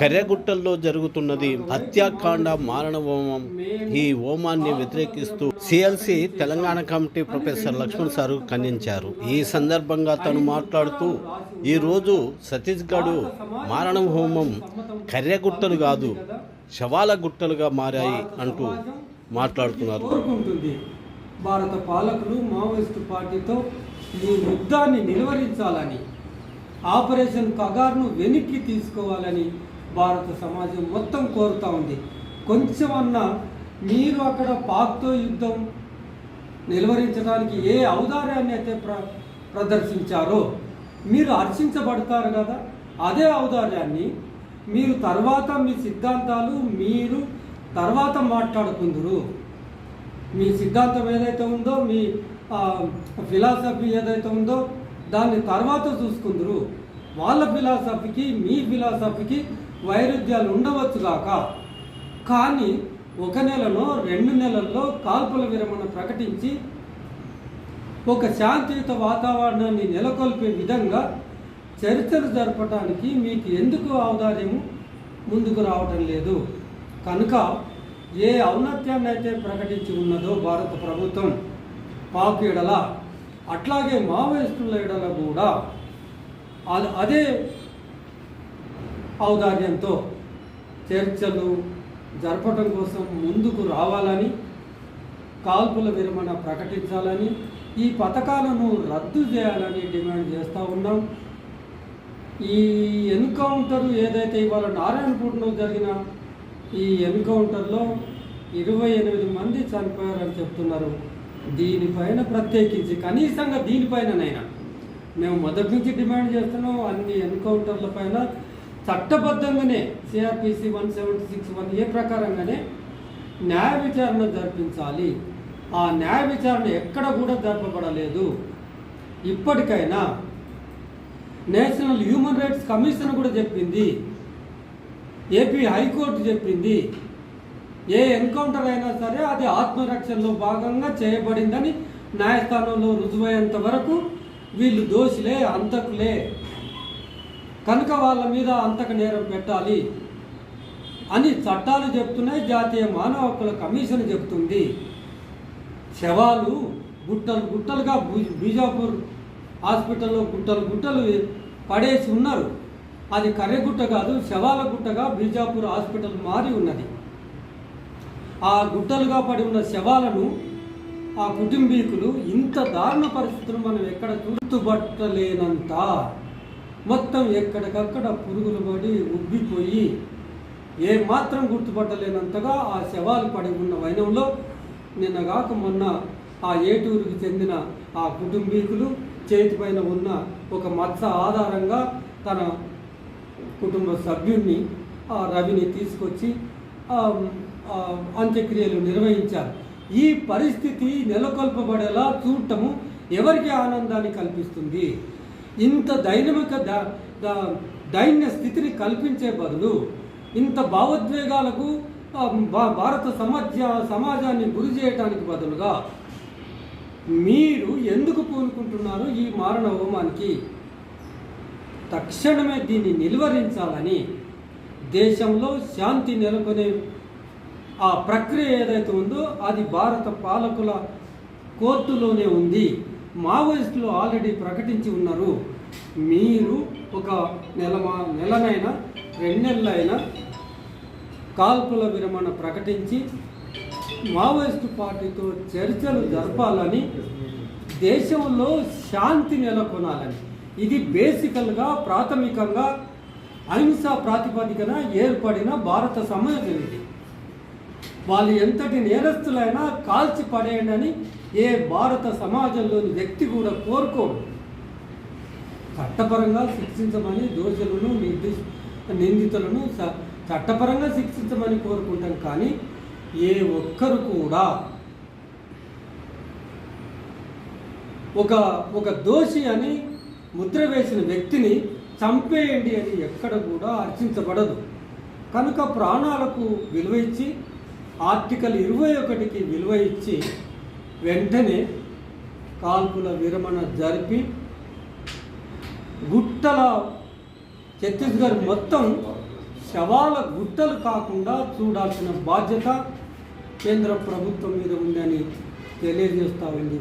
కర్యగుట్టల్లో జరుగుతున్నది హత్యాకాండ మారణ హోమం. ఈ హోమాన్ని వ్యతిరేకిస్తూ CLC Telangana committee professor Lakshman సారు ఖండించారు. ఈ సందర్భంగా తను మాట్లాడుతూ, ఈరోజు ఛత్తీస్గఢ్ మారణ హోమం కర్యగుట్టలు కాదు శవాల గుట్టలుగా మారాయి అంటూ మాట్లాడుతున్నారు. భారత పాలకులు మావోయిస్టు పార్టీతో ఈ యుద్ధాన్ని నిలువరించాలని, ఆపరేషన్ కగార్ను వెనక్కి తీసుకోవాలని భారత సమాజం మొత్తం కోరుతూ ఉంది. కొంచెమన్నా మీరు అక్కడ పాక్తో యుద్ధం నిలువరించడానికి ఏ ఔదార్యాన్ని అయితే ప్రదర్శించారో మీరు హర్షించబడతారు కదా. అదే ఔదార్యాన్ని మీరు తర్వాత మీ సిద్ధాంతాలు మీరు తర్వాత మాట్లాడుకుందరు. మీ సిద్ధాంతం ఏదైతే ఉందో, మీ ఫిలాసఫీ ఏదైతే ఉందో దాన్ని తర్వాత చూసుకుందరు. వాళ్ళ ఫిలాసఫీకి మీ ఫిలాసఫీకి వైరుధ్యాలు ఉండవచ్చుగాక, కానీ 1 నెలలో 2 నెలల్లో కాల్పుల విరమణ ప్రకటించి ఒక శాంతియుత వాతావరణాన్ని నెలకొల్పే విధంగా చర్చలు జరపడానికి మీకు ఎందుకు ఔదార్యము ముందుకు రావటం లేదు? కనుక ఏ ఔన్నత్యాన్ని అయితే ప్రకటించి ఉన్నదో భారత ప్రభుత్వం పాక్ ఎడల, అట్లాగే మావోయిస్టుల ఎడల కూడా అదే ఔదార్యంతో చర్చలు జరపడం కోసం ముందుకు రావాలని, కాల్పుల విరమణ ప్రకటించాలని, ఈ పథకాలను రద్దు చేయాలని డిమాండ్ చేస్తూ ఉన్నాం. ఈ ఎన్కౌంటర్ ఏదైతే ఇవాళ నారాయణపూర్లో జరిగిన ఈ ఎన్కౌంటర్లో 28 మంది చనిపోయారని చెప్తున్నారు. దీనిపైన ప్రత్యేకించి కనీసంగా దీనిపైననైనా మేము మొదటి నుంచి డిమాండ్ చేస్తున్నాం. అన్ని ఎన్కౌంటర్ల పైన చట్టబద్ధంగానే సిఆర్పిసి 176(1) ప్రకారంగానే న్యాయ విచారణ జరిపించాలి. ఆ న్యాయ విచారణ ఎక్కడ కూడా జరపబడలేదు. ఇప్పటికైనా నేషనల్ హ్యూమన్ రైట్స్ కమిషన్ కూడా చెప్పింది, ఏపీ హైకోర్టు చెప్పింది, ఏ ఎన్కౌంటర్ అయినా సరే అది ఆత్మరక్షణలో భాగంగా చేయబడిందని న్యాయస్థానంలో రుజువయ్యేంత వరకు వీళ్ళు దోషులే, అంతకులే, కనుక వాళ్ళ మీద అంతక నేరం పెట్టాలి అని చట్టాలు చెప్తున్నాయి. జాతీయ మానవ హక్కుల కమిషన్ చెప్తుంది. శవాలు గుట్టలు గుట్టలుగా బీజాపూర్ హాస్పిటల్లో గుట్టలు పడేసి ఉన్నారు. అది కర్రెగుట్ట కాదు, శవాల గుట్టగా బీజాపూర్ హాస్పిటల్ మారి ఉన్నది. ఆ గుట్టలుగా పడి ఉన్న శవాలను ఆ కుటుంబీకులు ఇంత దారుణ పరిస్థితులు మనం ఎక్కడ గుర్తుపట్టలేనంత, మొత్తం ఎక్కడికక్కడ పురుగులు పడి ఉబ్బిపోయి ఏమాత్రం గుర్తుపట్టలేనంతగా ఆ శవాలు పడి ఉన్న వైనంలో నిన్నగాక మొన్న ఆ ఏటూరుకు చెందిన ఆ కుటుంబీకులు చేతిపైన ఉన్న ఒక మచ్చ ఆధారంగా తన కుటుంబ సభ్యుణ్ణి రవిని తీసుకొచ్చి అంత్యక్రియలు నిర్వహించారు. ఈ పరిస్థితి నెలకొల్పబడేలా చూడటము ఎవరికి ఆనందాన్ని కల్పిస్తుంది? ఇంత దైన్య స్థితిని కల్పించే బదులు ఇంత భావోద్వేగాలకు భారత సమాజాన్ని గురి చేయడానికి బదులుగా మీరు ఎందుకు పూనుకుంటున్నారు ఈ మారణ హోమానికి? తక్షణమే దీన్ని నిలువరించాలని, దేశంలో శాంతి నెలకొనే ఆ ప్రక్రియ ఏదైతే ఉందో అది భారత పాలకుల కోర్టులోనే ఉంది. మావోయిస్టులు ఆల్రెడీ ప్రకటించి ఉన్నారు. మీరు ఒక నెలనైనా 2 నెలలైనా కాల్పుల విరమణ ప్రకటించి మావోయిస్టు పార్టీతో చర్చలు జరపాలని, దేశంలో శాంతి నెలకొనాలని. ఇది బేసికల్గా ప్రాథమికంగా అహింసా ప్రాతిపదికన ఏర్పడిన భారత సమాజం. ఇది వాళ్ళు ఎంతటి నేరస్తులైనా కాల్చి పడేయండి ఏ భారత సమాజంలోని వ్యక్తి కూడా కోరుకోడు. చట్టపరంగా శిక్షించమని దోషులను నిందితులను చట్టపరంగా శిక్షించమని కోరుకుంటాం, కానీ ఏ ఒక్కరు కూడా ఒక దోషి అని ముద్ర వేసిన వ్యక్తిని చంపేయండి అని ఎక్కడ కూడా అర్చించబడదు. కనుక ప్రాణాలకు విలువ ఇచ్చి, ఆర్టికల్ 21కి విలువ ఇచ్చి వెంటనే కాల్పుల విరమణ జరిపి గుట్టల ఛత్తీస్గఢ్ మొత్తం శవాల గుట్టలు కాకుండా చూడాల్సిన బాధ్యత కేంద్ర ప్రభుత్వం మీద ఉందని తెలియజేస్తా ఉంది.